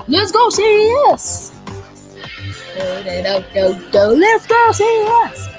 Let's go CES! Let's go CES!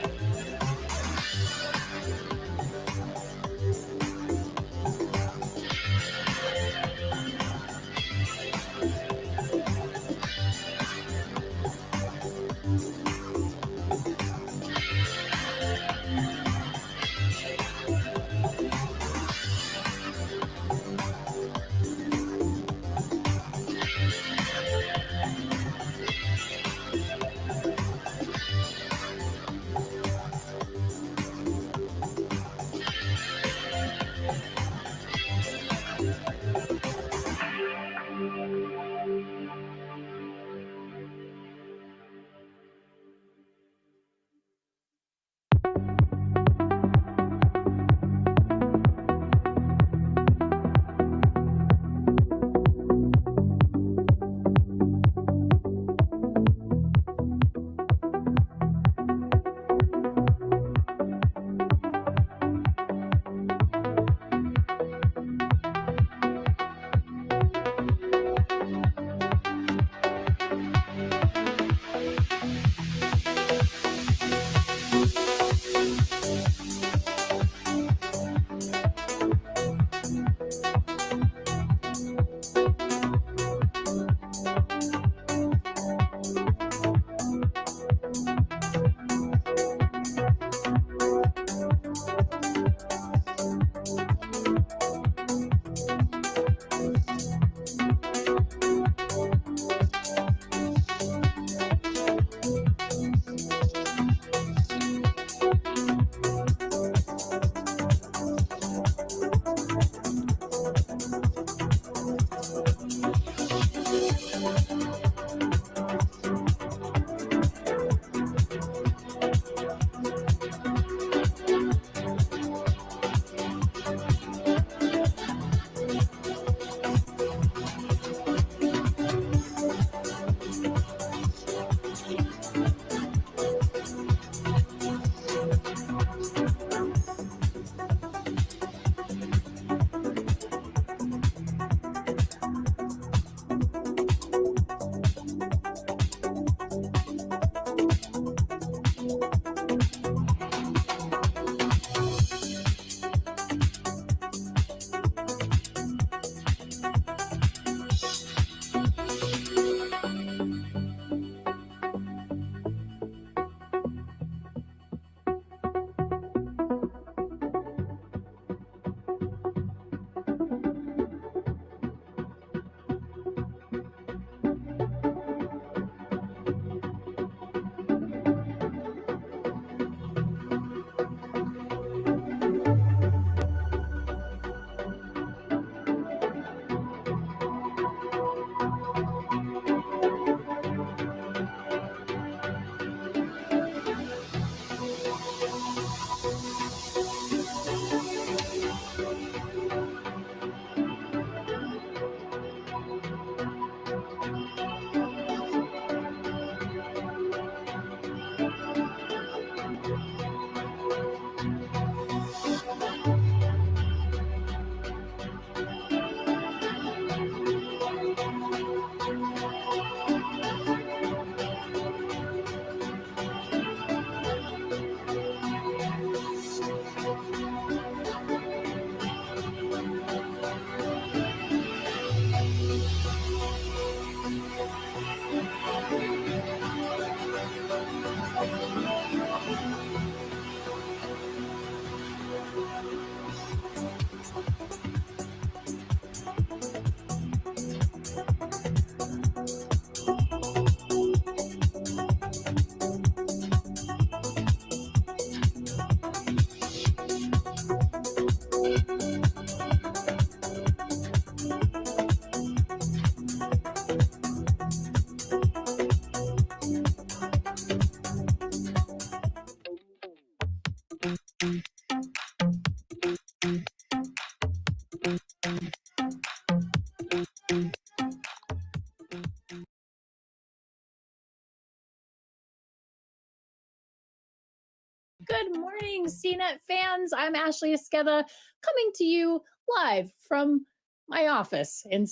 Good morning, CNET fans. I'm Ashley Esqueda, coming to you live from my office in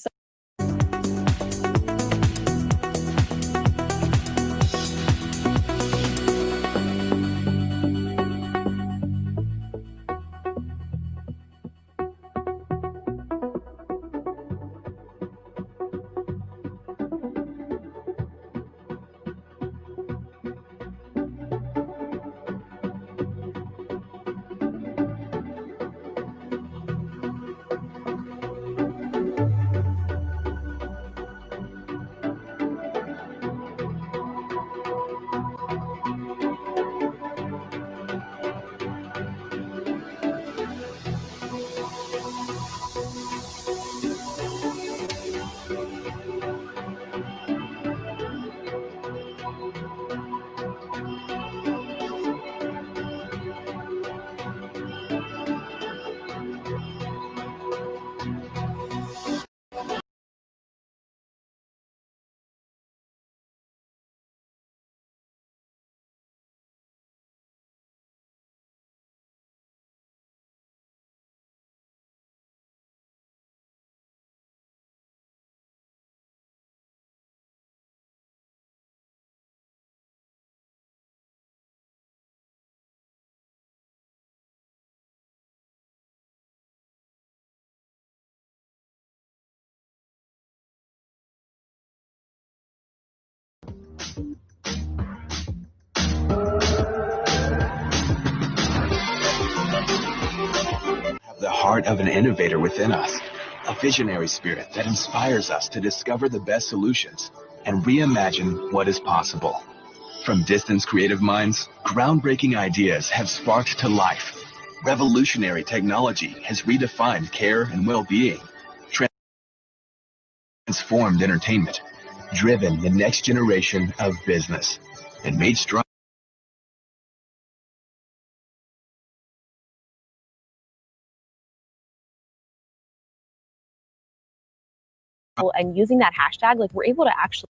The heart of an innovator within us, a visionary spirit that inspires us to discover the best solutions and reimagine what is possible. From distant creative minds, groundbreaking ideas have sparked to life. Revolutionary technology has redefined care and well-being, transformed entertainment, driven the next generation of business, and made strong. And using that hashtag, like we're able to actually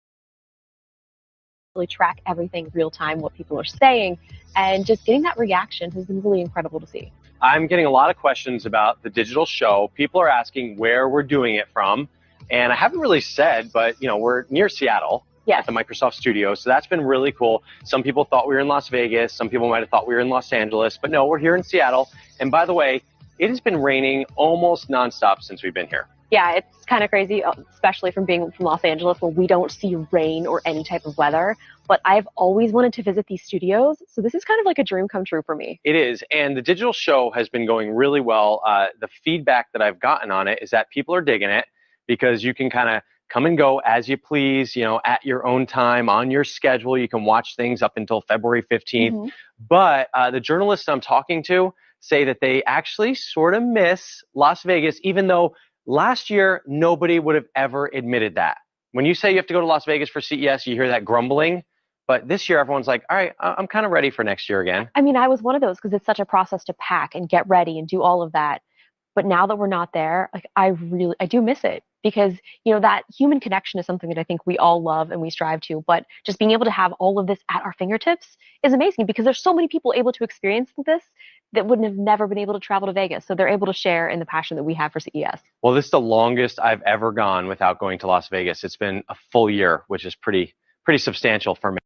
track everything real time, what people are saying, and just getting that reaction has been really incredible to see. I'm getting a lot of questions about the digital show. People are asking where we're doing it from. And I haven't really said, but we're near Seattle at the Microsoft studio. So that's been really cool. Some people thought we were in Las Vegas. Some people might have thought we were in Los Angeles, but no, we're here in Seattle. And by the way, it has been raining almost nonstop since we've been here. Yeah, it's kind of crazy, especially from being from Los Angeles where we don't see rain or any type of weather. But I've always wanted to visit these studios. So this is kind of like a dream come true for me. It is. And the digital show has been going really well. The feedback that I've gotten on it is that people are digging it because you can kind of come and go as you please, at your own time, on your schedule. You can watch things up until February 15th. Mm-hmm. But the journalists I'm talking to say that they actually sort of miss Las Vegas, even though last year, nobody would have ever admitted that. When you say you have to go to Las Vegas for CES, you hear that grumbling. But this year, everyone's like, all right, I'm kind of ready for next year again. I mean, I was one of those because it's such a process to pack and get ready and do all of that. But now that we're not there, like I do miss it because, that human connection is something that I think we all love and we strive to. But just being able to have all of this at our fingertips is amazing because there's so many people able to experience this that wouldn't have never been able to travel to Vegas. So they're able to share in the passion that we have for CES. Well, this is the longest I've ever gone without going to Las Vegas. It's been a full year, which is pretty substantial for me.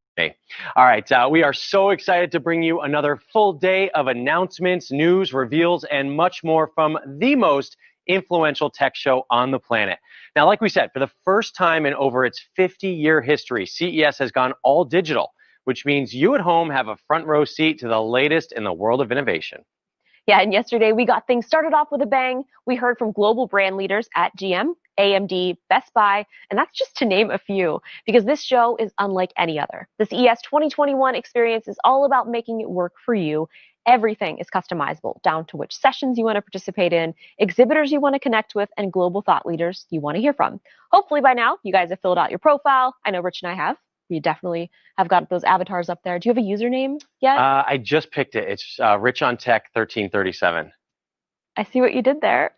All right, we are so excited to bring you another full day of announcements, news, reveals, and much more from the most influential tech show on the planet. Now, like we said, for the first time in over its 50-year history, CES has gone all digital, which means you at home have a front row seat to the latest in the world of innovation. Yeah, and yesterday we got things started off with a bang. We heard from global brand leaders at GM, AMD, Best Buy, and that's just to name a few, because this show is unlike any other. The CES 2021 experience is all about making it work for you. Everything is customizable, down to which sessions you want to participate in, exhibitors you want to connect with, and global thought leaders you want to hear from. Hopefully by now, you guys have filled out your profile. I know Rich and I have. We definitely have got those avatars up there. Do you have a username yet? I just picked it. It's Rich on Tech 1337. I see what you did there.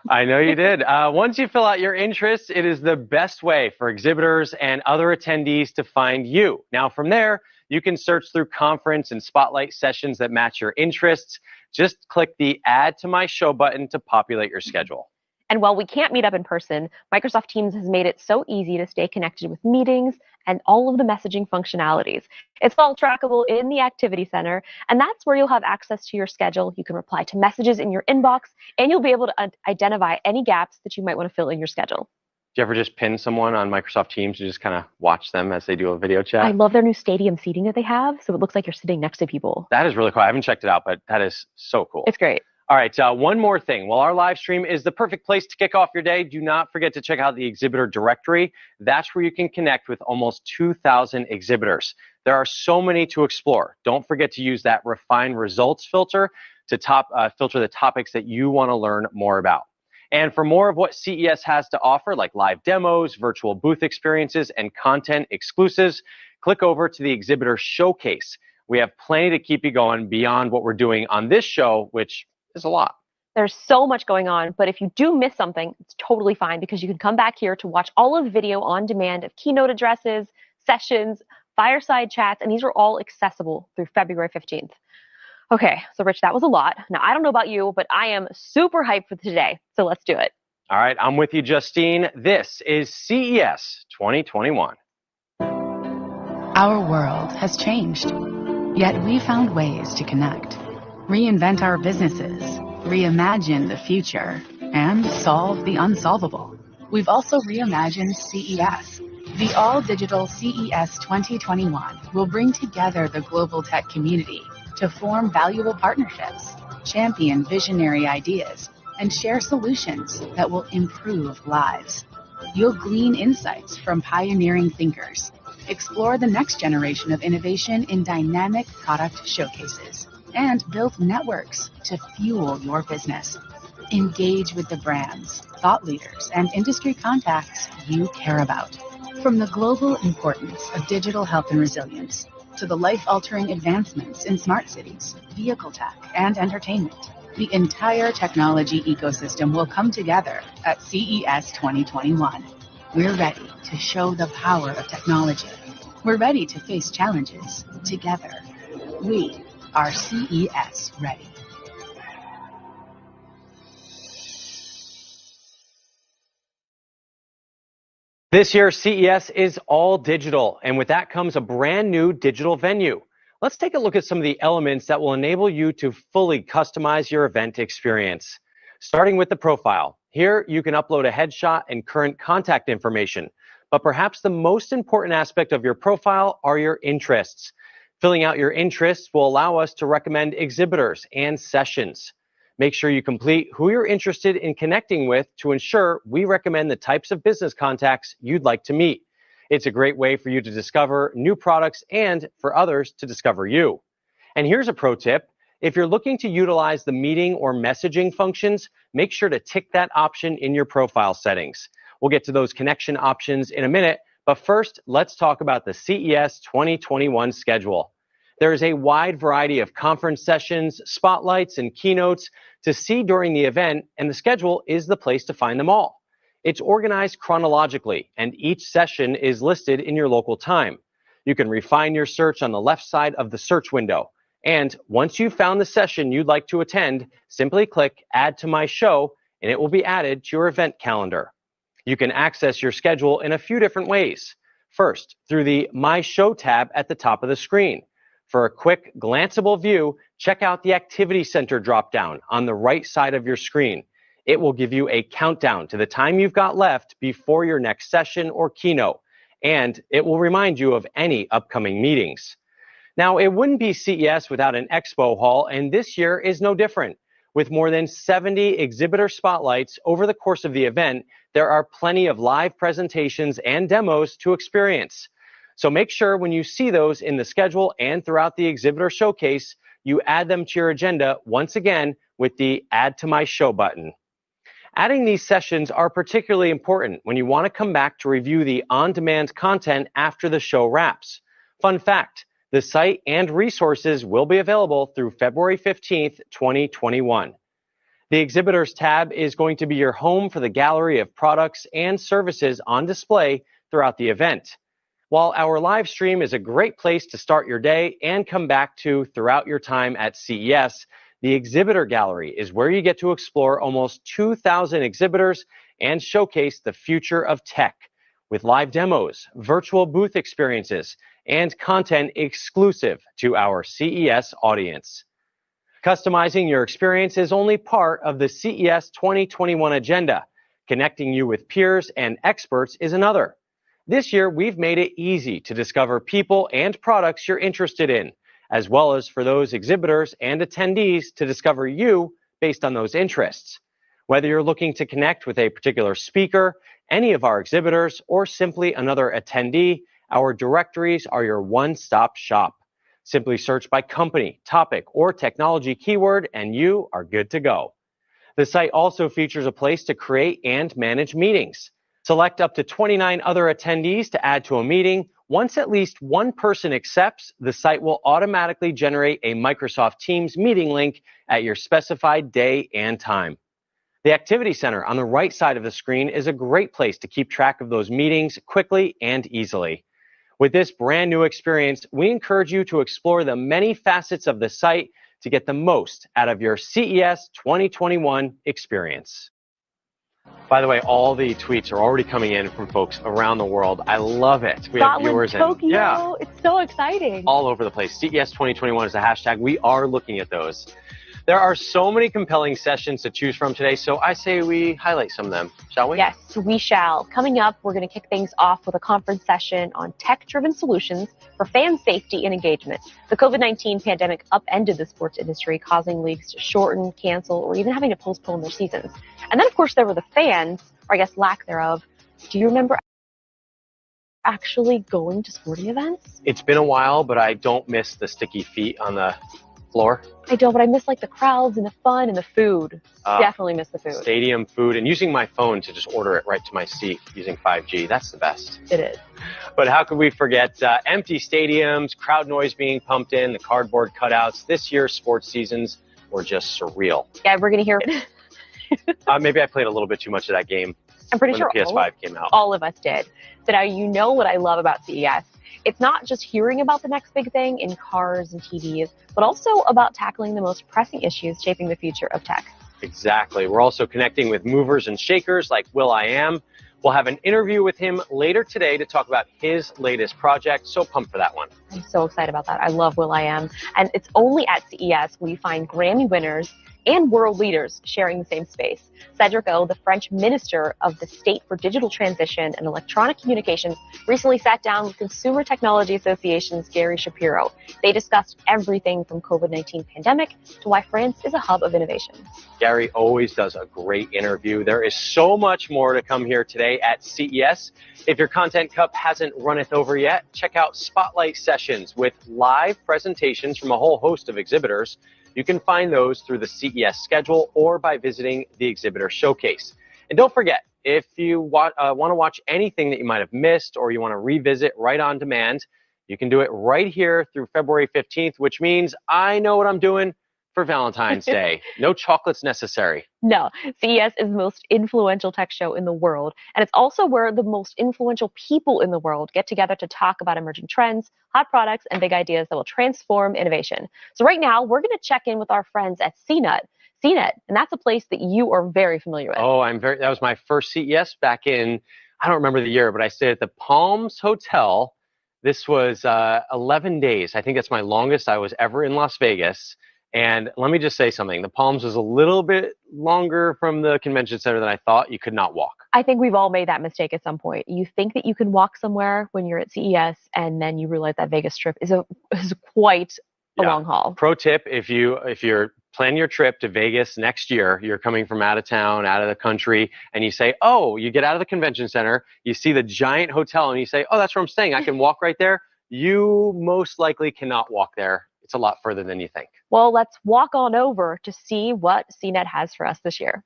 I know you did. Once you fill out your interests, it is the best way for exhibitors and other attendees to find you. Now, from there, you can search through conference and spotlight sessions that match your interests. Just click the Add to My Show button to populate your schedule. And while we can't meet up in person, Microsoft Teams has made it so easy to stay connected with meetings and all of the messaging functionalities. It's all trackable in the Activity Center, and that's where you'll have access to your schedule. You can reply to messages in your inbox, and you'll be able to identify any gaps that you might want to fill in your schedule. Do you ever just pin someone on Microsoft Teams to just kind of watch them as they do a video chat? I love their new stadium seating that they have, so it looks like you're sitting next to people. That is really cool. I haven't checked it out, but that is so cool. It's great. All right, one more thing. While our live stream is the perfect place to kick off your day, do not forget to check out the exhibitor directory. That's where you can connect with almost 2,000 exhibitors. There are so many to explore. Don't forget to use that refine results filter to filter the topics that you want to learn more about. And for more of what CES has to offer, like live demos, virtual booth experiences, and content exclusives, click over to the exhibitor showcase. We have plenty to keep you going beyond what we're doing on this show, which is a lot. There's so much going on, but if you do miss something, it's totally fine because you can come back here to watch all of the video on demand of keynote addresses, sessions, fireside chats, and these are all accessible through February 15th. Okay, so Rich, that was a lot. Now, I don't know about you, but I am super hyped for today, so let's do it. All right, I'm with you, Justine. This is CES 2021. Our world has changed, yet we found ways to connect, reinvent our businesses, reimagine the future, and solve the unsolvable. We've also reimagined CES. The all-digital CES 2021 will bring together the global tech community to form valuable partnerships, champion visionary ideas, and share solutions that will improve lives. You'll glean insights from pioneering thinkers, explore the next generation of innovation in dynamic product showcases, and build networks to fuel your business. Engage with the brands, thought leaders, and industry contacts you care about. From the global importance of digital health and resilience to the life-altering advancements in smart cities, vehicle tech, and entertainment, the entire technology ecosystem will come together at CES 2021. We're ready to show the power of technology. We're ready to face challenges together. We are CES ready. This year, CES is all digital, and with that comes a brand new digital venue. Let's take a look at some of the elements that will enable you to fully customize your event experience. Starting with the profile. Here, you can upload a headshot and current contact information, but perhaps the most important aspect of your profile are your interests. Filling out your interests will allow us to recommend exhibitors and sessions. Make sure you complete who you're interested in connecting with to ensure we recommend the types of business contacts you'd like to meet. It's a great way for you to discover new products and for others to discover you. And here's a pro tip. If you're looking to utilize the meeting or messaging functions, make sure to tick that option in your profile settings. We'll get to those connection options in a minute, but first, let's talk about the CES 2021 schedule. There is a wide variety of conference sessions, spotlights, and keynotes to see during the event, and the schedule is the place to find them all. It's organized chronologically, and each session is listed in your local time. You can refine your search on the left side of the search window. And once you've found the session you'd like to attend, simply click Add to My Show, and it will be added to your event calendar. You can access your schedule in a few different ways. First, through the My Show tab at the top of the screen. For a quick, glanceable view, check out the Activity Center dropdown on the right side of your screen. It will give you a countdown to the time you've got left before your next session or keynote, and it will remind you of any upcoming meetings. Now, it wouldn't be CES without an expo hall, and this year is no different. With more than 70 exhibitor spotlights over the course of the event, there are plenty of live presentations and demos to experience. So make sure when you see those in the schedule and throughout the exhibitor showcase, you add them to your agenda once again with the Add to My Show button. Adding these sessions are particularly important when you want to come back to review the on-demand content after the show wraps. Fun fact, the site and resources will be available through February 15th, 2021. The Exhibitors tab is going to be your home for the gallery of products and services on display throughout the event. While our live stream is a great place to start your day and come back to throughout your time at CES, the Exhibitor Gallery is where you get to explore almost 2,000 exhibitors and showcase the future of tech with live demos, virtual booth experiences, and content exclusive to our CES audience. Customizing your experience is only part of the CES 2021 agenda. Connecting you with peers and experts is another. This year, we've made it easy to discover people and products you're interested in, as well as for those exhibitors and attendees to discover you based on those interests. Whether you're looking to connect with a particular speaker, any of our exhibitors, or simply another attendee, our directories are your one-stop shop. Simply search by company, topic, or technology keyword, and you are good to go. The site also features a place to create and manage meetings. Select up to 29 other attendees to add to a meeting. Once at least one person accepts, the site will automatically generate a Microsoft Teams meeting link at your specified day and time. The Activity Center on the right side of the screen is a great place to keep track of those meetings quickly and easily. With this brand new experience, we encourage you to explore the many facets of the site to get the most out of your CES 2021 experience. By the way, all the tweets are already coming in from folks around the world. I love it. We have viewers Tokyo. Yeah, It's so exciting. All over the place. CES 2021 is a hashtag. We are looking at those. There are so many compelling sessions to choose from today, so I say we highlight some of them, shall we? Yes, we shall. Coming up, we're going to kick things off with a conference session on tech-driven solutions for fan safety and engagement. The COVID-19 pandemic upended the sports industry, causing leagues to shorten, cancel, or even having to postpone their seasons. And then, of course, there were the fans, or I guess lack thereof. Do you remember actually going to sporting events? It's been a while, but I don't miss the sticky feet on the floor. I don't, but I miss like the crowds and the fun and the food. Definitely miss the food. Stadium food and using my phone to just order it right to my seat using 5G. That's the best. It is. But how could we forget empty stadiums, crowd noise being pumped in, the cardboard cutouts. This year's sports seasons were just surreal. Yeah, we're going to hear it. Maybe I played a little bit too much of that game. I'm pretty sure the PS5 came out. All of us did. So now you know what I love about CES. It's not just hearing about the next big thing in cars and TVs, but also about tackling the most pressing issues shaping the future of tech. Exactly. We're also connecting with movers and shakers like will.i.am. We'll have an interview with him later today to talk about his latest project. So pumped for that one. I'm so excited about that. I love will.i.am. And it's only at CES we find Grammy winners and world leaders sharing the same space. Cedric O, the French Minister of the State for Digital Transition and Electronic Communications, recently sat down with Consumer Technology Association's Gary Shapiro. They discussed everything from COVID-19 pandemic to why France is a hub of innovation. Gary always does a great interview. There is so much more to come here today at CES. If your content cup hasn't runneth over yet, check out Spotlight Sessions with live presentations from a whole host of exhibitors. You can find those through the CES schedule or by visiting the exhibitor showcase. And don't forget, if you want to watch anything that you might have missed or you want to revisit right on demand, you can do it right here through February 15th, which means I know what I'm doing for Valentine's Day. No chocolates necessary. No, CES is the most influential tech show in the world, and it's also where the most influential people in the world get together to talk about emerging trends, hot products, and big ideas that will transform innovation. So right now, we're going to check in with our friends at CNET, and that's a place that you are very familiar with. Oh, that was my first CES back in, I don't remember the year, but I stayed at the Palms Hotel. This was 11 days. I think that's my longest I was ever in Las Vegas. And let me just say something. The Palms was a little bit longer from the convention center than I thought. You could not walk. I think we've all made that mistake at some point. You think that you can walk somewhere when you're at CES, and then you realize that Vegas trip is quite a long haul. Pro tip, if you're planning your trip to Vegas next year, you're coming from out of town, out of the country, and you say, oh, you get out of the convention center, you see the giant hotel, and you say, oh, that's where I'm staying. I can walk right there. You most likely cannot walk there. It's a lot further than you think. Well, let's walk on over to see what CNET has for us this year.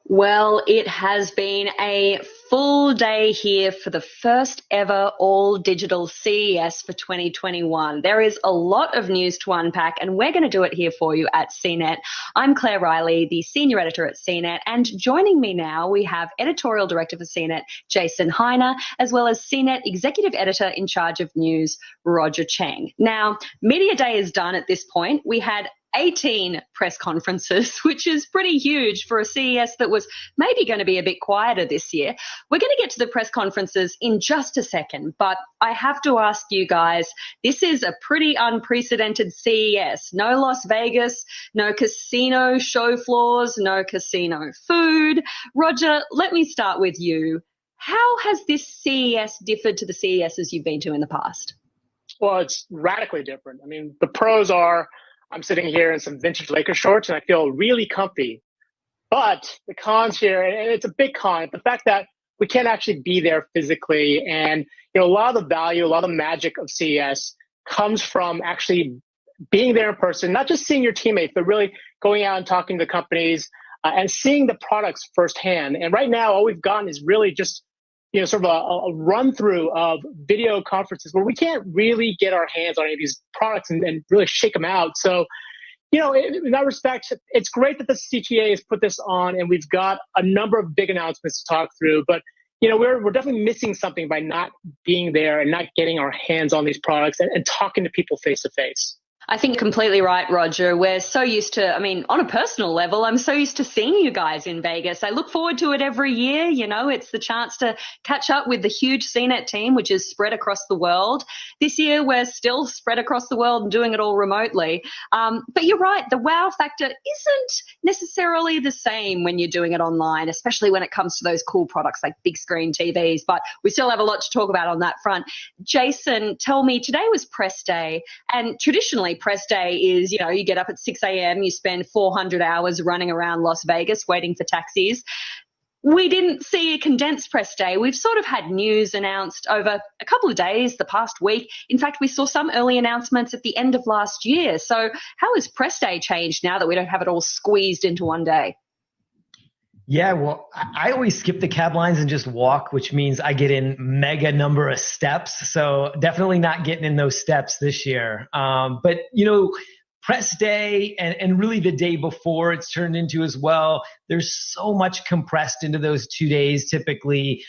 Well, it has been a full day here for the first ever all digital CES for 2021. There is a lot of news to unpack, and we're going to do it here for you at CNET. I'm Claire Riley, the senior editor at CNET, and joining me now we have editorial director for CNET, Jason Heiner, as well as CNET executive editor in charge of news, Roger Cheng. Now, Media Day is done at this point. We had 18 press conferences, which is pretty huge for a CES that was maybe going to be a bit quieter this year. We're going to get to the press conferences in just a second, but I have to ask you guys, this is a pretty unprecedented CES. No Las Vegas, no casino show floors, no casino food. Roger, let me start with you. How has this CES differed to the CESs you've been to in the past? Well, it's radically different. I mean, the pros are I'm sitting here in some vintage Lakers shorts and I feel really comfy. But the cons here, and it's a big con, the fact that we can't actually be there physically. And a lot of the value, a lot of the magic of CES comes from actually being there in person, not just seeing your teammates, but really going out and talking to companies and seeing the products firsthand. And right now, all we've gotten is really just sort of a run through of video conferences where we can't really get our hands on any of these products and really shake them out. So, in that respect, it's great that the CTA has put this on and we've got a number of big announcements to talk through. But, we're definitely missing something by not being there and not getting our hands on these products and talking to people face to face. I think you're completely right, Roger. We're so used to, on a personal level, I'm so used to seeing you guys in Vegas. I look forward to it every year. It's the chance to catch up with the huge CNET team, which is spread across the world. This year, we're still spread across the world and doing it all remotely. But you're right, the wow factor isn't necessarily the same when you're doing it online, especially when it comes to those cool products like big screen TVs. But we still have a lot to talk about on that front. Jason, tell me, today was press day, and traditionally, press day is, you get up at 6 a.m., you spend 400 hours running around Las Vegas waiting for taxis. We didn't see a condensed press day. We've sort of had news announced over a couple of days, the past week. In fact, we saw some early announcements at the end of last year. So how has press day changed now that we don't have it all squeezed into one day? Yeah, well, I always skip the cab lines and just walk, which means I get in mega number of steps. So definitely not getting in those steps this year. But, press day and really the day before it's turned into as well, there's so much compressed into those 2 days. Typically,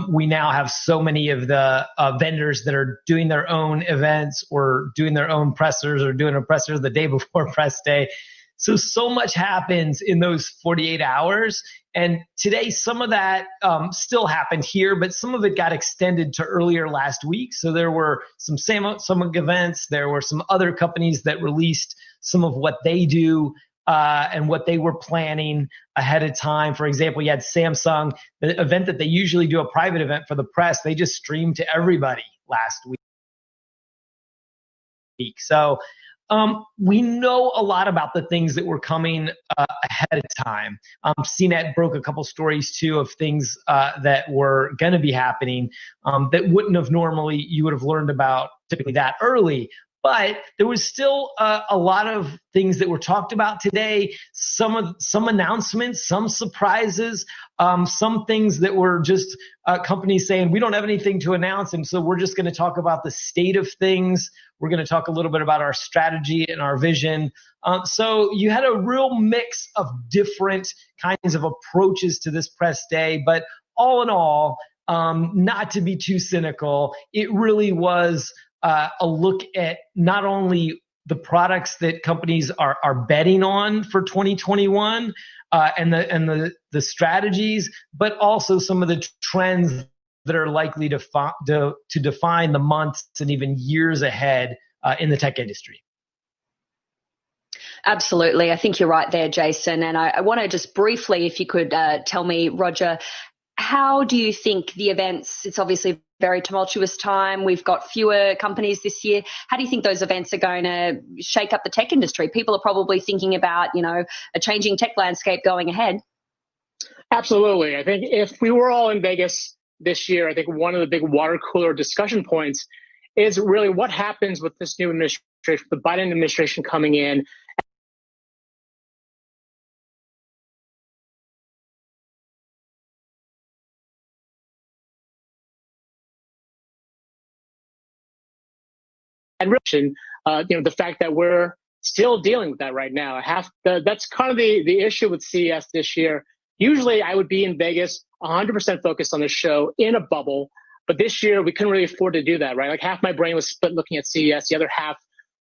we now have so many of the vendors that are doing their own events or doing their own pressers or doing a presser the day before press day. So much happens in those 48 hours. And today, some of that still happened here, but some of it got extended to earlier last week. So there were some events. There were some other companies that released some of what they do and what they were planning ahead of time. For example, you had Samsung, the event that they usually do a private event for the press, they just streamed to everybody last week. So we know a lot about the things that were coming ahead of time. CNET broke a couple stories too of things that were going to be happening that wouldn't have normally, you would have learned about typically that early. But there was still a lot of things that were talked about today, some announcements, some surprises, some things that were just companies saying, we don't have anything to announce, and so we're just going to talk about the state of things. We're going to talk a little bit about our strategy and our vision. So you had a real mix of different kinds of approaches to this press day, but all in all, not to be too cynical, it really was a look at not only the products that companies are betting on for 2021 and the strategies, but also some of the trends that are likely to define the months and even years ahead in the tech industry. Absolutely. I think you're right there, Jason. And I want to just briefly, if you could tell me, Roger, how do you think the events, it's obviously a very tumultuous time. We've got fewer companies this year. How do you think those events are going to shake up the tech industry? People are probably thinking about, a changing tech landscape going ahead. Absolutely. I think if we were all in Vegas this year, I think one of the big water cooler discussion points is really what happens with this new administration, the Biden administration coming in And really, the fact that we're still dealing with that right now. That's kind of the issue with CES this year. Usually I would be in Vegas 100% focused on the show in a bubble, but this year we couldn't really afford to do that, right? Like half my brain was split looking at CES, the other half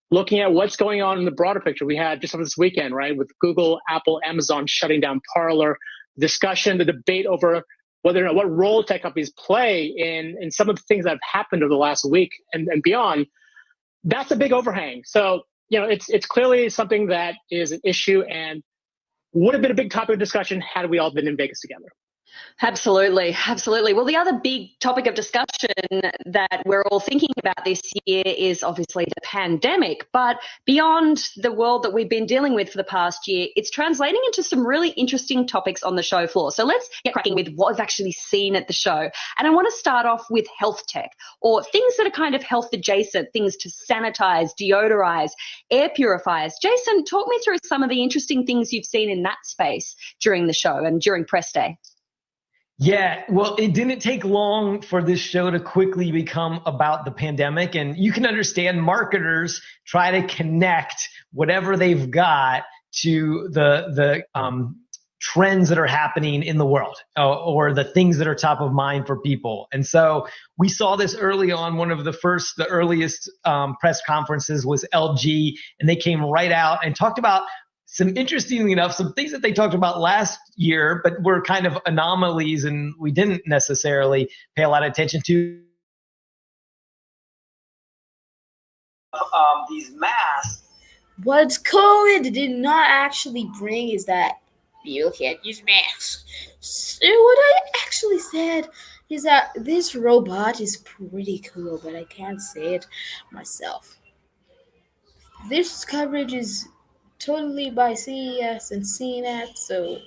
looking at what's going on in the broader picture. We had just over this weekend, right, with Google, Apple, Amazon shutting down Parler, discussion, the debate over whether or not what role tech companies play in some of the things that have happened over the last week and beyond. That's a big overhang. So, it's clearly something that is an issue and would have been a big topic of discussion had we all been in Vegas together. Absolutely, absolutely. Well, the other big topic of discussion that we're all thinking about this year is obviously the pandemic. But beyond the world that we've been dealing with for the past year, it's translating into some really interesting topics on the show floor. So let's get cracking with what we've actually seen at the show. And I want to start off with health tech, or things that are kind of health adjacent, things to sanitize, deodorize, air purifiers. Jason, talk me through some of the interesting things you've seen in that space during the show and during press day. Yeah, well, it didn't take long for this show to quickly become about the pandemic. And you can understand marketers try to connect whatever they've got to the trends that are happening in the world or the things that are top of mind for people. And so we saw this early on. One of the earliest press conferences was LG, and they came right out and talked about interestingly enough, some things that they talked about last year, but were kind of anomalies and we didn't necessarily pay a lot of attention to. These masks. What COVID did not actually bring is that you can't use masks. So what I actually said is that this robot is pretty cool, but I can't say it myself. This coverage is totally by CES and CNET, so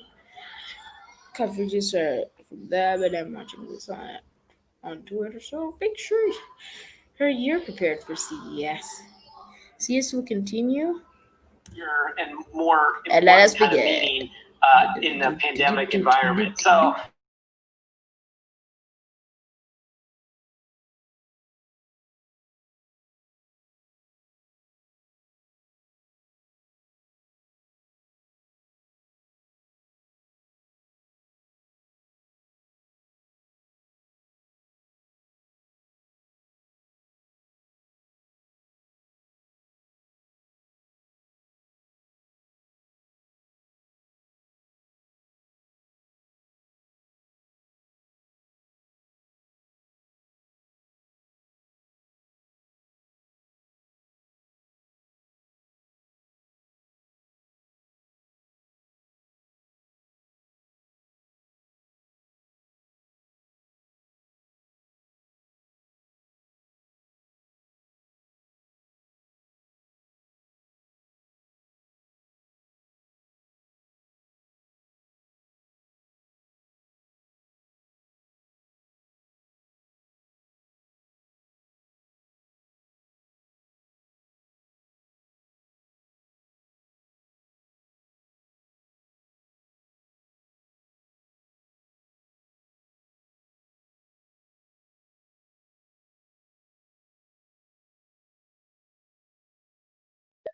coverages are from there, but I'm watching this on Twitter, so make sure you're prepared for CES. CES will continue. And more And let us kind of begin. meeting in the pandemic environment. So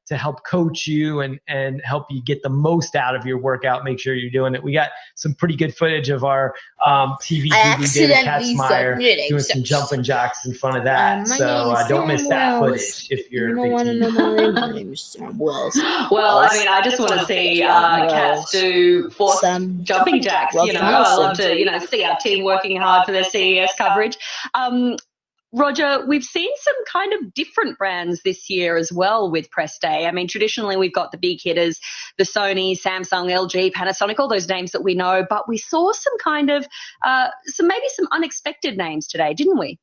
to help coach you and help you get the most out of your workout, make sure you're doing it. We got some pretty good footage of our TV guru David Katzmeyer doing some jumping jacks in front of that. So don't miss that footage if you're a big TV. My name is Sam Wells. Well, I mean, I just want to see cats do forced jumping jacks. I love to, see our team working hard for their CES coverage. Roger, we've seen some kind of different brands this year as well with Press Day. I mean, traditionally we've got the big hitters, the Sony, Samsung, LG, Panasonic, all those names that we know, but we saw some kind of, some unexpected names today, didn't we?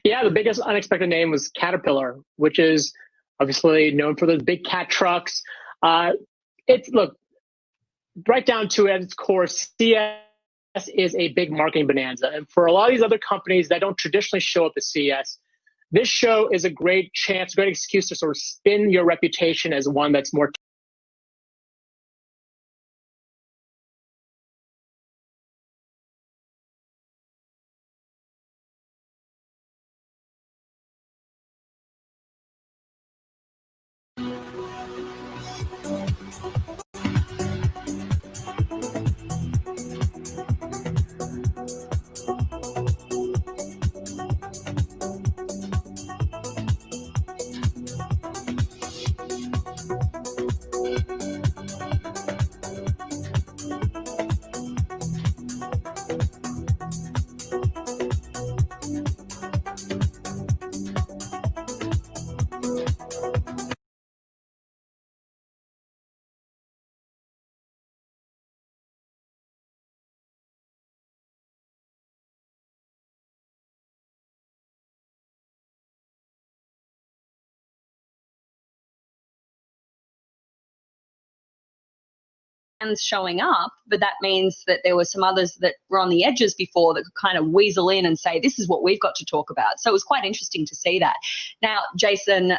Yeah, the biggest unexpected name was Caterpillar, which is obviously known for those big cat trucks. Look, right down to it at its core, CES is a big marketing bonanza. And for a lot of these other companies that don't traditionally show up at CES, this show is a great chance, great excuse to sort of spin your reputation as one that's more showing up, but that means that there were some others that were on the edges before that could kind of weasel in and say, this is what we've got to talk about. So it was quite interesting to see that. Now, Jason,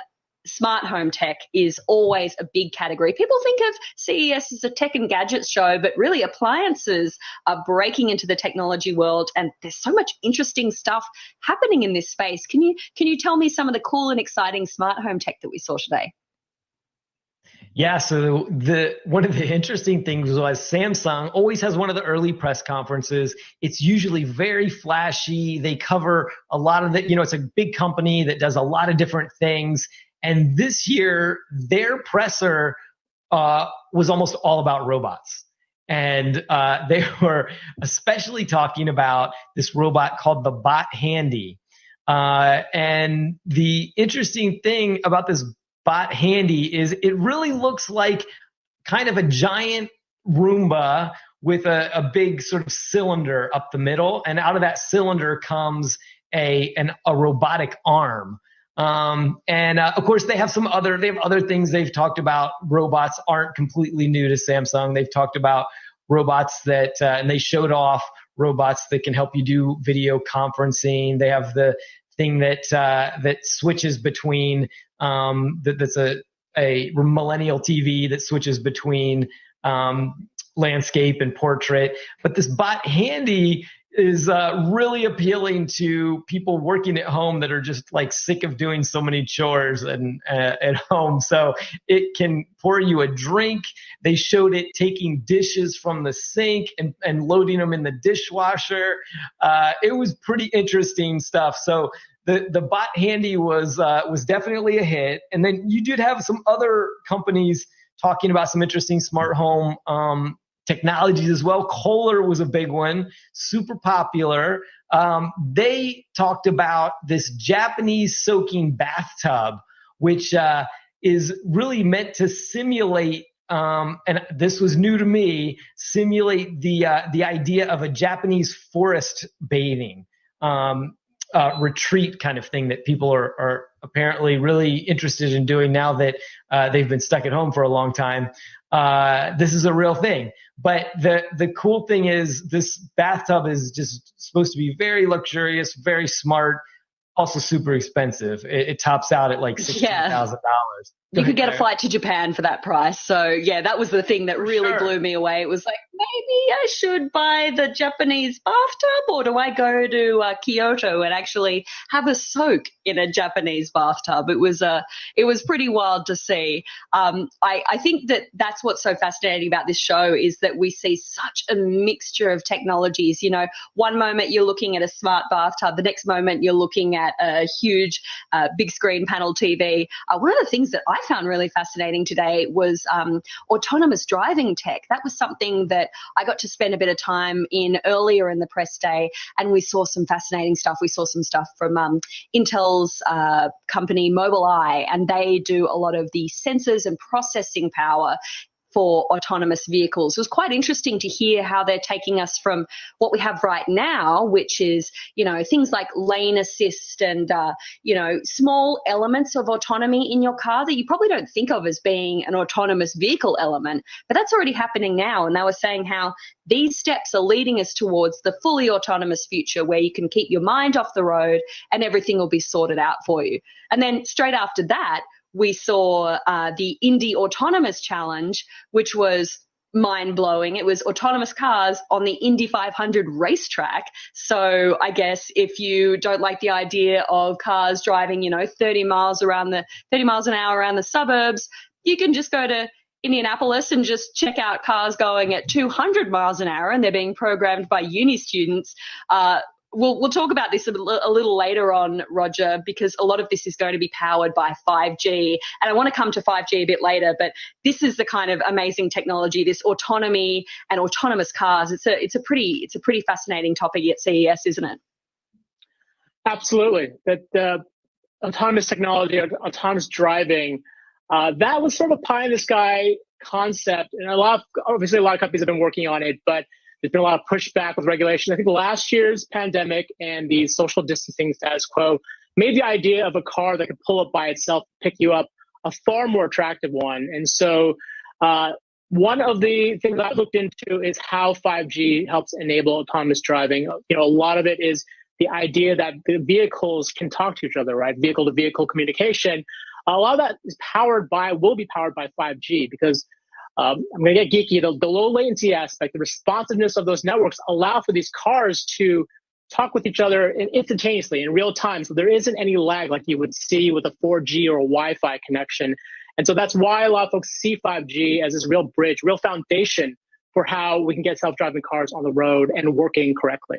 smart home tech is always a big category. People think of CES as a tech and gadgets show, but really appliances are breaking into the technology world, and there's so much interesting stuff happening in this space. Can you tell me some of the cool and exciting smart home tech that we saw today? Yeah, so one of the interesting things was Samsung always has one of the early press conferences. It's usually very flashy. They cover a lot of it's a big company that does a lot of different things. And this year, their presser was almost all about robots. And they were especially talking about this robot called the Bot Handy. And the interesting thing about this Bot Handy is it really looks like kind of a giant Roomba with a big sort of cylinder up the middle, and out of that cylinder comes a robotic arm. And of course, they have other things they've talked about. Robots aren't completely new to Samsung. They've talked about robots that, and they showed off robots that can help you do video conferencing. They have the thing that switches between that's a millennial TV that switches between landscape and portrait. But this Bot Handy is really appealing to people working at home that are just like sick of doing so many chores and at home. So it can pour you a drink. They showed it taking dishes from the sink and loading them in the dishwasher. It was pretty interesting stuff. So the Bot Handy was definitely a hit. And then you did have some other companies talking about some interesting smart home technologies as well. Kohler was a big one, super popular. They talked about this Japanese soaking bathtub, which is really meant to simulate, and this was new to me, simulate the idea of a Japanese forest bathing retreat kind of thing that people are apparently really interested in doing now that they've been stuck at home for a long time. This is a real thing. But the cool thing is this bathtub is just supposed to be very luxurious, very smart, also super expensive. It tops out at like $16,000. You could get a flight to Japan for that price. So yeah, that was the thing that really blew me away. It was like, maybe I should buy the Japanese bathtub, or do I go to Kyoto and actually have a soak in a Japanese bathtub? It was pretty wild to see. I think that's what's so fascinating about this show is that we see such a mixture of technologies. One moment you're looking at a smart bathtub, the next moment you're looking at a huge big screen panel TV. One of the things that I found really fascinating today was autonomous driving tech. That was something that I got to spend a bit of time in earlier in the press day, and we saw some fascinating stuff. We saw some stuff from Intel's company Mobileye, and they do a lot of the sensors and processing power for autonomous vehicles. It was quite interesting to hear how they're taking us from what we have right now, which is, things like lane assist and, small elements of autonomy in your car that you probably don't think of as being an autonomous vehicle element, but that's already happening now. And they were saying how these steps are leading us towards the fully autonomous future where you can keep your mind off the road and everything will be sorted out for you. And then straight after that, we saw the Indy Autonomous Challenge, which was mind-blowing. It was autonomous cars on the Indy 500 racetrack. So I guess if you don't like the idea of cars driving, 30 miles an hour around the suburbs, you can just go to Indianapolis and just check out cars going at 200 miles an hour, and they're being programmed by uni students. We'll talk about this a little later on, Roger, because a lot of this is going to be powered by 5G. And I want to come to 5G a bit later, but this is the kind of amazing technology, this autonomy and autonomous cars. It's a pretty fascinating topic at CES, isn't it? Absolutely. That autonomous technology, autonomous driving, that was sort of pie in the sky concept. And obviously a lot of companies have been working on it, but there's been a lot of pushback with regulation. I think last year's pandemic and the social distancing status quo made the idea of a car that could pull up by itself, pick you up, a far more attractive one. And so one of the things I looked into is how 5G helps enable autonomous driving. A lot of it is the idea that the vehicles can talk to each other, right? Vehicle to vehicle communication. A lot of that will be powered by 5G because I'm going to get geeky. The low latency aspect, the responsiveness of those networks allow for these cars to talk with each other instantaneously in real time. So there isn't any lag like you would see with a 4G or a Wi-Fi connection. And so that's why a lot of folks see 5G as this real bridge, real foundation for how we can get self-driving cars on the road and working correctly.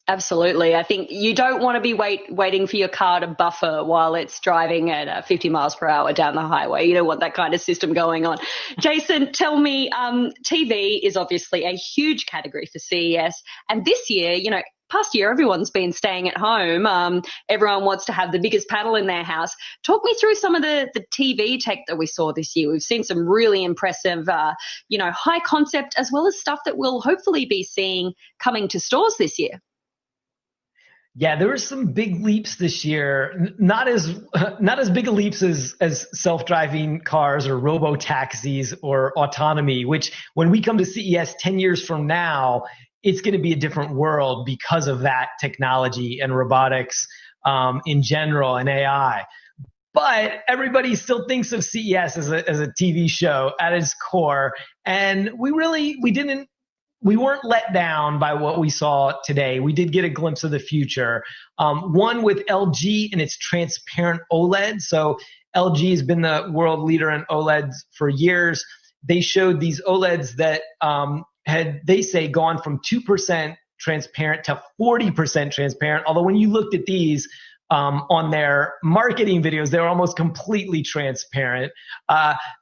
Absolutely. I think you don't want to be waiting for your car to buffer while it's driving at 50 miles per hour down the highway. You don't want that kind of system going on. Jason, tell me, TV is obviously a huge category for CES. And this year, past year, everyone's been staying at home. Everyone wants to have the biggest panel in their house. Talk me through some of the TV tech that we saw this year. We've seen some really impressive, high concept, as well as stuff that we'll hopefully be seeing coming to stores this year. Yeah, there were some big leaps this year. Not as big a leaps as self-driving cars or robo-taxis or autonomy, which when we come to CES 10 years from now, it's going to be a different world because of that technology and robotics in general and AI. But everybody still thinks of CES as a TV show at its core. And we weren't let down by what we saw today. We did get a glimpse of the future. One with LG and its transparent OLED. So LG has been the world leader in OLEDs for years. They showed these OLEDs that had, they say, gone from 2% transparent to 40% transparent. Although when you looked at these on their marketing videos, they were almost completely transparent.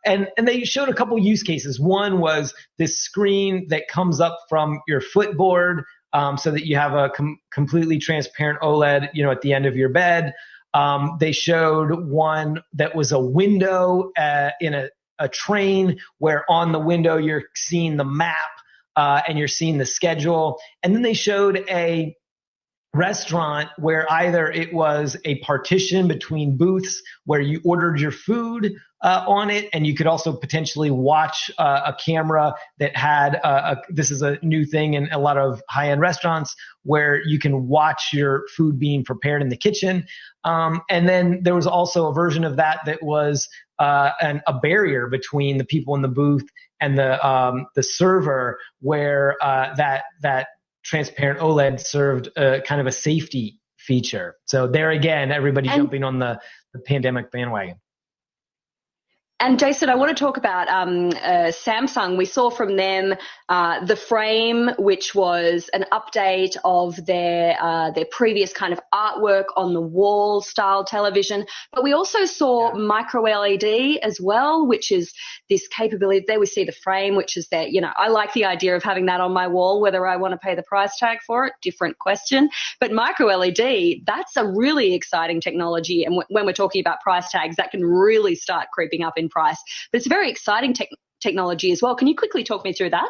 And they showed a couple use cases. One was this screen that comes up from your footboard so that you have a completely transparent OLED, at the end of your bed. They showed one that was a window in a train where on the window you're seeing the map and you're seeing the schedule. And then they showed a restaurant where either it was a partition between booths where you ordered your food on it, and you could also potentially watch a camera that had this is a new thing in a lot of high-end restaurants where you can watch your food being prepared in the kitchen. And then there was also a version of that was a barrier between the people in the booth and the server where that transparent OLED served kind of a safety feature. So there again, everybody jumping on the pandemic bandwagon. And Jason, I want to talk about Samsung. We saw from them the Frame, which was an update of their previous kind of artwork on the wall style television. But we also saw micro LED as well, which is this capability. There we see the Frame, which is that, I like the idea of having that on my wall. Whether I want to pay the price tag for it, different question. But micro LED, that's a really exciting technology. And when we're talking about price tags, that can really start creeping up in price. But it's a very exciting technology as well. Can you quickly talk me through that?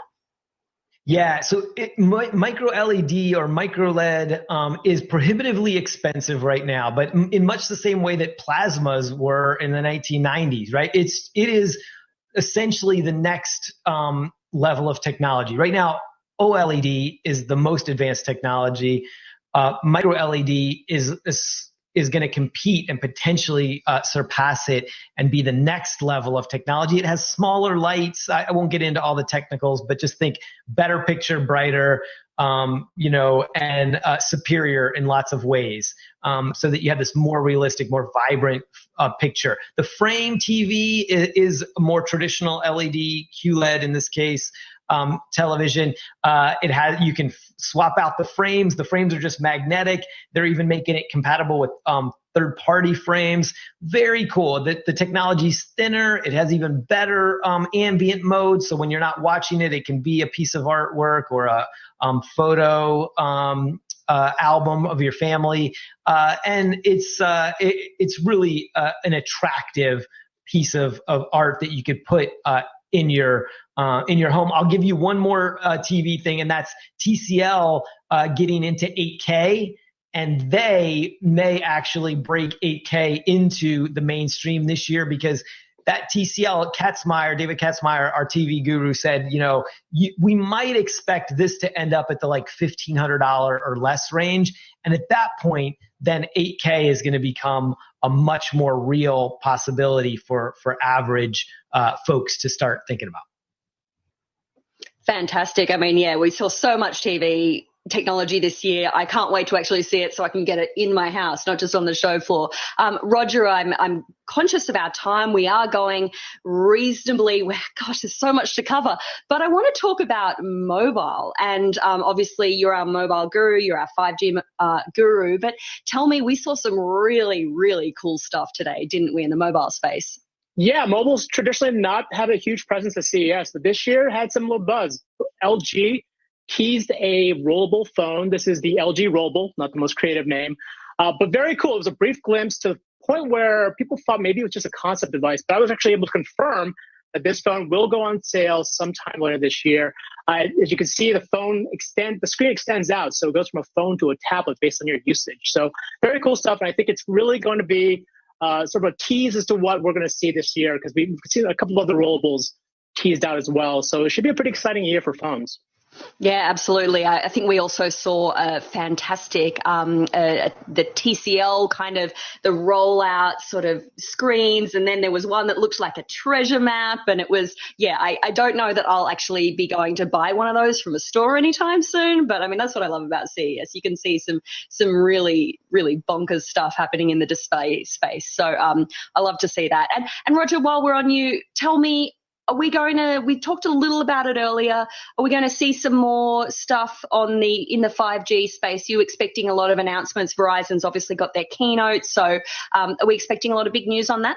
Yeah, so micro LED or micro LED is prohibitively expensive right now, but in much the same way that plasmas were in the 1990s, right? It is essentially the next level of technology. Right now, OLED is the most advanced technology. Micro LED is going to compete and potentially surpass it and be the next level of technology. It has smaller lights. I won't get into all the technicals, but just think better picture, brighter, and superior in lots of ways, so that you have this more realistic, more vibrant picture. The frame TV is a more traditional LED QLED in this case. Television. You can swap out the frames. The frames are just magnetic. They're even making it compatible with third-party frames. Very cool. The technology's thinner. It has even better ambient mode. So when you're not watching it, it can be a piece of artwork or a photo album of your family. And it's really an attractive piece of art that you could put in your home. I'll give you one more TV thing, and that's TCL getting into 8K, and they may actually break 8K into the mainstream this year, because that TCL, David Katzmeyer, our TV guru, said, we might expect this to end up at the like $1,500 or less range. And at that point, then 8K is going to become a much more real possibility for average folks to start thinking about. Fantastic. I mean, yeah, we saw so much TV technology this year. I can't wait to actually see it so I can get it in my house, not just on the show floor. Roger, I'm conscious of our time. We are going reasonably, gosh, there's so much to cover, but I want to talk about mobile. And obviously you're our mobile guru, you're our 5G guru, but tell me, we saw some really, really cool stuff today, didn't we, in the mobile space? Yeah, mobile's traditionally not had a huge presence at CES, but this year had some little buzz. LG teased a rollable phone. This is the LG Rollable, not the most creative name, but very cool. It was a brief glimpse to the point where people thought maybe it was just a concept device, but I was actually able to confirm that this phone will go on sale sometime later this year. As you can see, the screen extends out, so it goes from a phone to a tablet based on your usage. So very cool stuff, and I think it's really going to be sort of a tease as to what we're going to see this year, because we've seen a couple of other rollables teased out as well. So it should be a pretty exciting year for phones. Yeah, absolutely. I think we also saw a fantastic, the TCL kind of the rollout sort of screens. And then there was one that looked like a treasure map. And it was, I don't know that I'll actually be going to buy one of those from a store anytime soon. But I mean, that's what I love about CES. You can see some really, really bonkers stuff happening in the display space. So I love to see that. And Roger, while we're on you, tell me, we talked a little about it earlier. Are we going to see some more stuff in the 5G space? You expecting a lot of announcements? Verizon's obviously got their keynote. So are we expecting a lot of big news on that?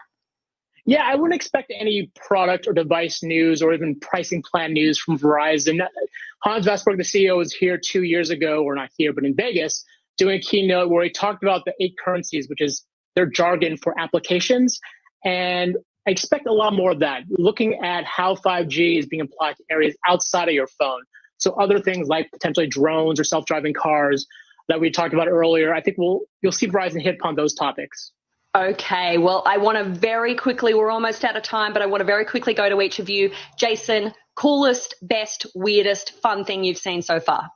Yeah, I wouldn't expect any product or device news or even pricing plan news from Verizon. Hans Vestberg, the CEO, was here 2 years ago, or not here, but in Vegas, doing a keynote where he talked about the 8 currencies, which is their jargon for applications. And I expect a lot more of that, looking at how 5G is being applied to areas outside of your phone. So other things like potentially drones or self-driving cars that we talked about earlier, I think you'll see Verizon hit upon those topics. Okay, well, I want to very quickly, we're almost out of time, but I want to very quickly go to each of you. Jason, coolest, best, weirdest, fun thing you've seen so far?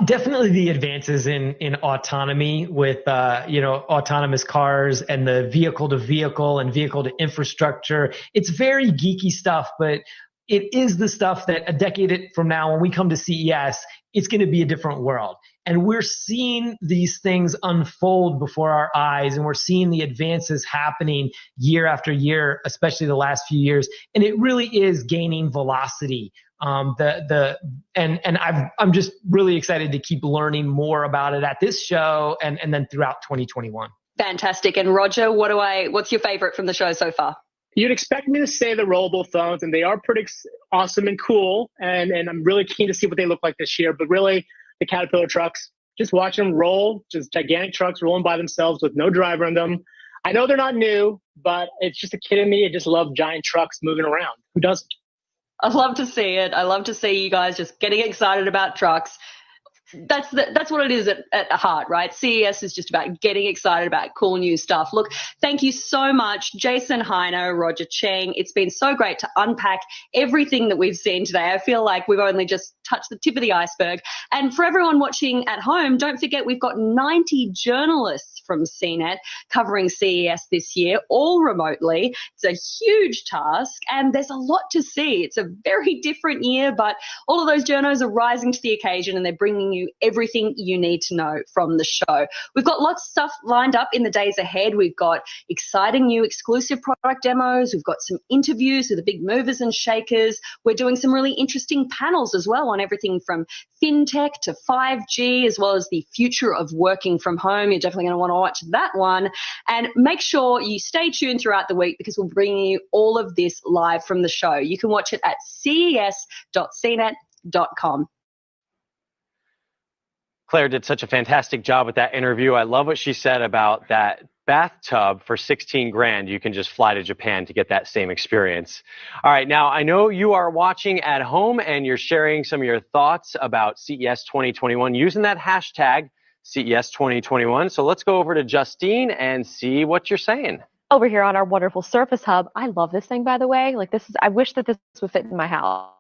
Definitely the advances in autonomy with autonomous cars and the vehicle to vehicle and vehicle to infrastructure. It's very geeky stuff, but it is the stuff that a decade from now, when we come to CES, it's going to be a different world. And we're seeing these things unfold before our eyes, and we're seeing the advances happening year after year, especially the last few years. And it really is gaining velocity. I'm just really excited to keep learning more about it at this show and then throughout 2021. Fantastic. And Roger, what's your favorite from the show so far? You'd expect me to say the rollable phones, and they are pretty awesome and cool. And I'm really keen to see what they look like this year. But really, the Caterpillar trucks, just watch them roll, just gigantic trucks rolling by themselves with no driver in them. I know they're not new, but it's just a kid in me. I just love giant trucks moving around. Who doesn't? I love to see it. I love to see you guys just getting excited about trucks. that's what it is at heart, right? CES is just about getting excited about cool new stuff. Look, thank you so much, Jason Heiner, Roger Cheng. It's been so great to unpack everything that we've seen today. I feel like we've only just touched the tip of the iceberg. And for everyone watching at home, don't forget we've got 90 journalists from CNET covering CES this year, all remotely. It's a huge task, and there's a lot to see. It's a very different year, but all of those journos are rising to the occasion, and they're bringing you everything you need to know from the show. We've got lots of stuff lined up in the days ahead. We've got exciting new exclusive product demos. We've got some interviews with the big movers and shakers. We're doing some really interesting panels as well on everything from fintech to 5G, as well as the future of working from home. You're definitely going to want to watch that one. And make sure you stay tuned throughout the week, because we'll bring you all of this live from the show. You can watch it at ces.cnet.com. Claire did such a fantastic job with that interview. I love what she said about that bathtub for 16 grand. You can just fly to Japan to get that same experience. All right, now I know you are watching at home and you're sharing some of your thoughts about CES 2021 using that hashtag CES 2021. So let's go over to Justine and see what you're saying. Over here on our wonderful Surface Hub. I love this thing, by the way. Like, this is, I wish that this would fit in my house.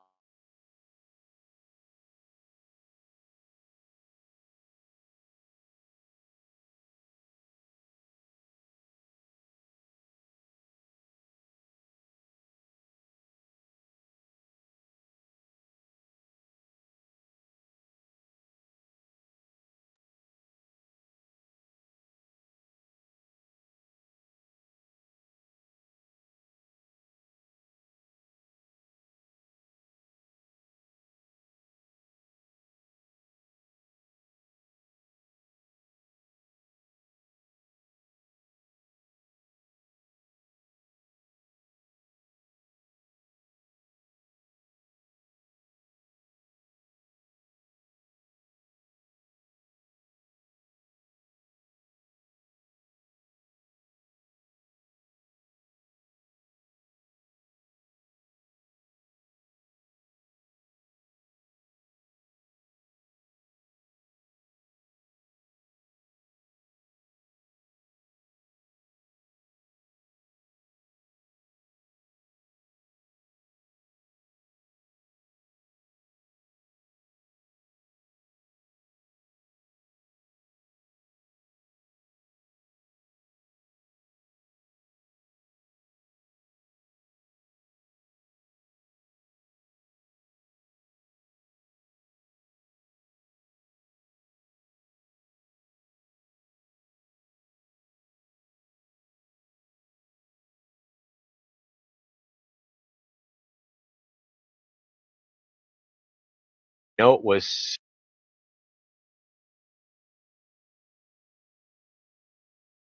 It was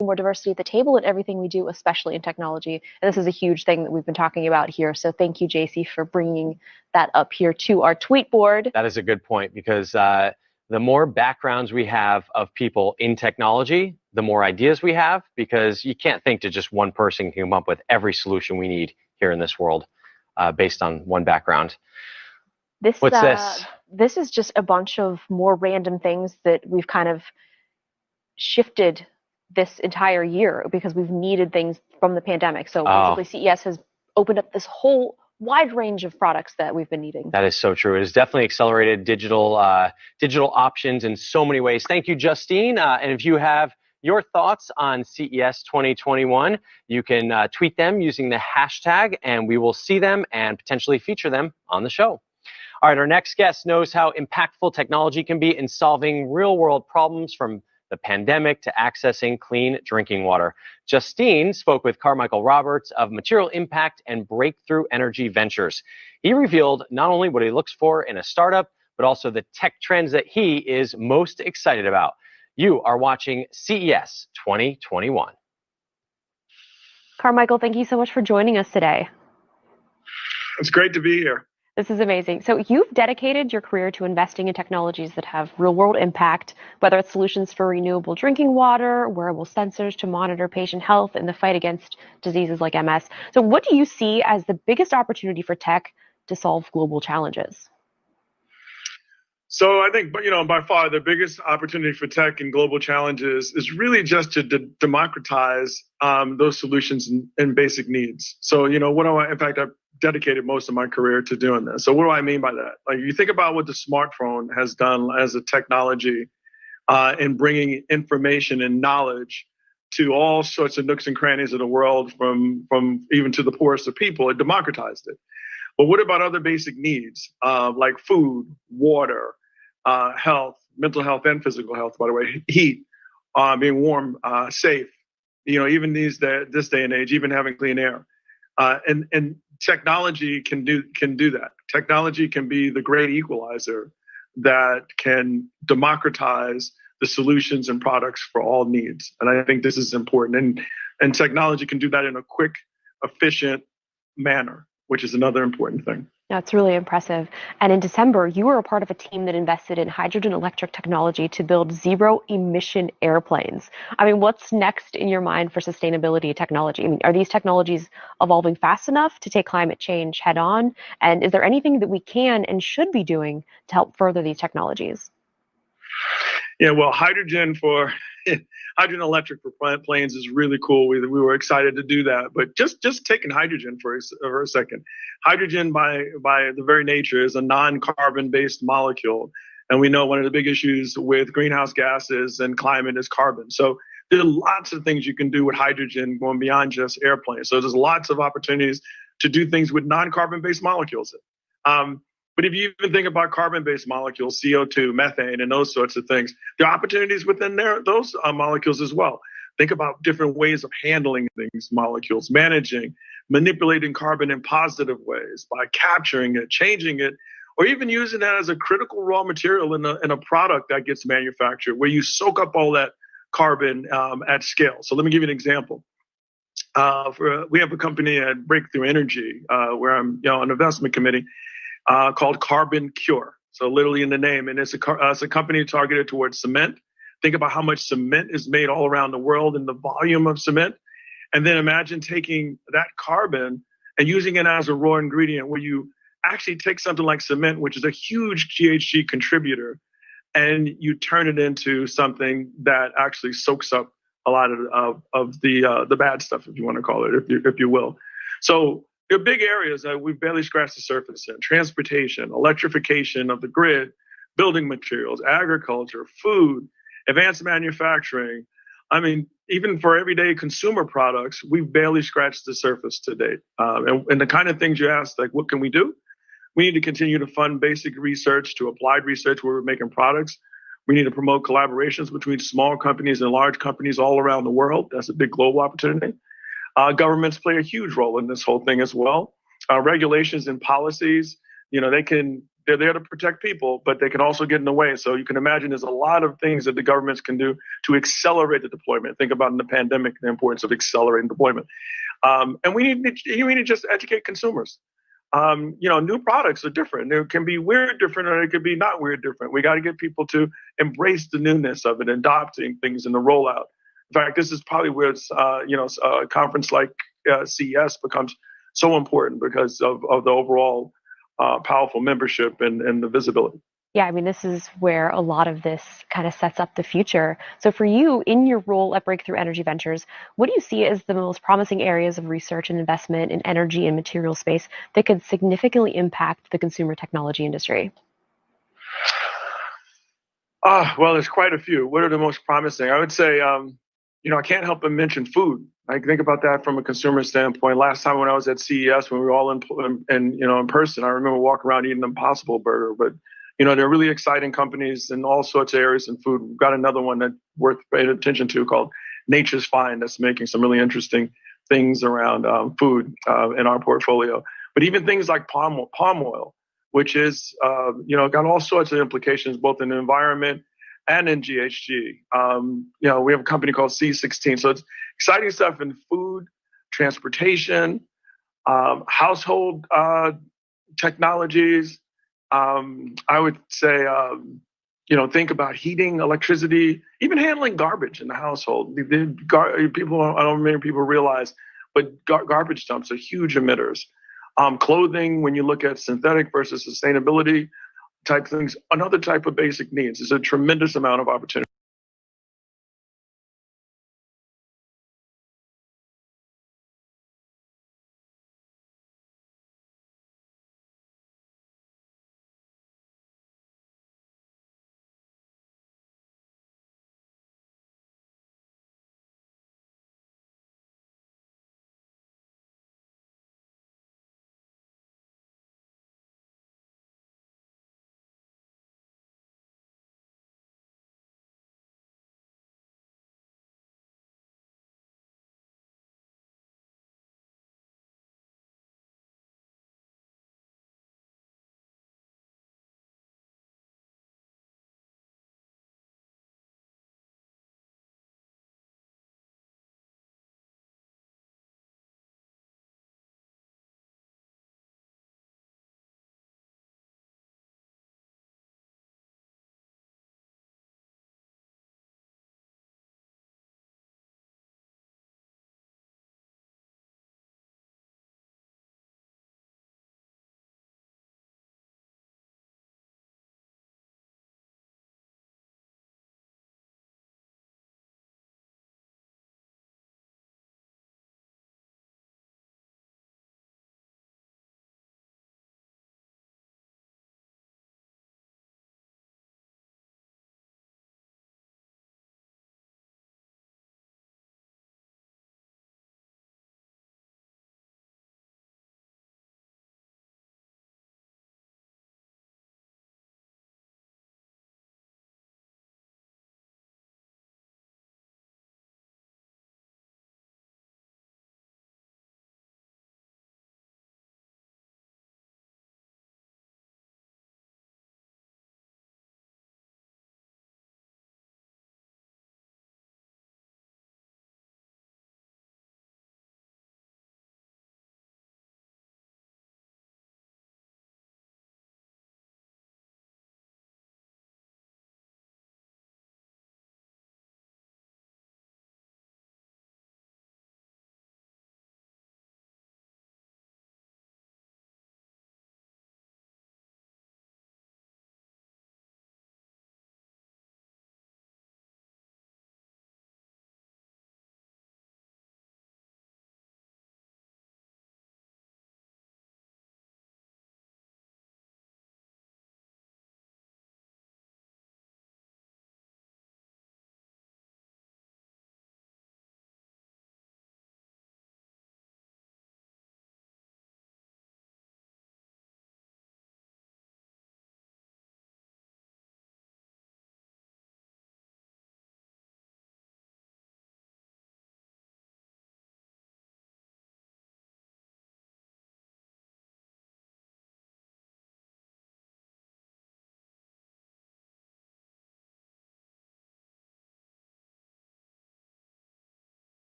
more diversity at the table in everything we do, especially in technology. And this is a huge thing that we've been talking about here. So thank you, JC, for bringing that up here to our tweet board. That is a good point, because the more backgrounds we have of people in technology, the more ideas we have, because you can't think that just one person can come up with every solution we need here in this world based on one background. What's this? This is just a bunch of more random things that we've kind of shifted this entire year because we've needed things from the pandemic. So basically CES has opened up this whole wide range of products that we've been needing. That is so true. It has definitely accelerated digital options in so many ways. Thank you, Justine. And if you have your thoughts on CES 2021, you can tweet them using the hashtag, and we will see them and potentially feature them on the show. All right, our next guest knows how impactful technology can be in solving real-world problems, from the pandemic to accessing clean drinking water. Justine spoke with Carmichael Roberts of Material Impact and Breakthrough Energy Ventures. He revealed not only what he looks for in a startup, but also the tech trends that he is most excited about. You are watching CES 2021. Carmichael, thank you so much for joining us today. It's great to be here. This is amazing. So you've dedicated your career to investing in technologies that have real-world impact, whether it's solutions for renewable drinking water, wearable sensors to monitor patient health in the fight against diseases like MS. So what do you see as the biggest opportunity for tech to solve global challenges? So I think, but by far the biggest opportunity for tech and global challenges is really just to democratize those solutions and basic needs. So what do I? In fact, I've dedicated most of my career to doing this. So what do I mean by that? Like you think about what the smartphone has done as a technology in bringing information and knowledge to all sorts of nooks and crannies of the world, from even to the poorest of people. It democratized it. But what about other basic needs like food, water, health, mental health, and physical health? By the way, heat, being warm, safe. Even this day and age, even having clean air, and technology can do that. Technology can be the great equalizer that can democratize the solutions and products for all needs. And I think this is important. And technology can do that in a quick, efficient manner, which is another important thing. That's really impressive. And in December, you were a part of a team that invested in hydrogen electric technology to build zero emission airplanes. I mean, what's next in your mind for sustainability technology? I mean, are these technologies evolving fast enough to take climate change head on? And is there anything that we can and should be doing to help further these technologies? Yeah, well, hydrogen electric for planes is really cool. We were excited to do that. But just taking hydrogen for a second, hydrogen by the very nature is a non-carbon based molecule, and we know one of the big issues with greenhouse gases and climate is carbon. So there are lots of things you can do with hydrogen going beyond just airplanes. So there's lots of opportunities to do things with non-carbon based molecules. But if you even think about carbon-based molecules, CO2, methane, and those sorts of things, there are opportunities within those molecules as well. Think about different ways of handling things, molecules, managing, manipulating carbon in positive ways by capturing it, changing it, or even using that as a critical raw material in a product that gets manufactured, where you soak up all that carbon at scale. So let me give you an example. We have a company at Breakthrough Energy where I'm on the investment committee. Called Carbon Cure. So literally in the name, and it's a company targeted towards cement. Think about how much cement is made all around the world and the volume of cement. And then imagine taking that carbon and using it as a raw ingredient, where you actually take something like cement, which is a huge GHG contributor, and you turn it into something that actually soaks up a lot of the bad stuff, if you want to call it, if you will. So there are big areas that we've barely scratched the surface in: transportation, electrification of the grid, building materials, agriculture, food, advanced manufacturing. I mean, even for everyday consumer products, we've barely scratched the surface to date. And the kind of things you asked, like, what can we do? We need to continue to fund basic research to applied research where we're making products. We need to promote collaborations between small companies and large companies all around the world. That's a big global opportunity. Governments play a huge role in this whole thing as well. Regulations and policies, they're there to protect people, but they can also get in the way. So you can imagine there's a lot of things that the governments can do to accelerate the deployment. Think about in the pandemic, the importance of accelerating deployment. And we need to just educate consumers. New products are different. They can be weird different, or they could be not weird different. We got to get people to embrace the newness of it, adopting things in the rollout. In fact, this is probably where a conference like CES becomes so important because of the overall powerful membership and the visibility. Yeah, I mean, this is where a lot of this kind of sets up the future. So for you, in your role at Breakthrough Energy Ventures, what do you see as the most promising areas of research and investment in energy and material space that could significantly impact the consumer technology industry? Well, there's quite a few. What are the most promising? I would say, I can't help but mention food. I think about that from a consumer standpoint. Last time when I was at CES, when we were all in person, I remember walking around eating an Impossible Burger. But there are really exciting companies in all sorts of areas in food. We've got another one that's worth paying attention to called Nature's Fine, that's making some really interesting things around food in our portfolio. But even things like palm oil, which is got all sorts of implications both in the environment and in GHG. We have a company called C16. So it's exciting stuff in food, transportation, household technologies. I would say, think about heating, electricity, even handling garbage in the household. People, I don't know many people realize, but garbage dumps are huge emitters. Clothing, when you look at synthetic versus sustainability, type things, another type of basic needs. There's a tremendous amount of opportunity.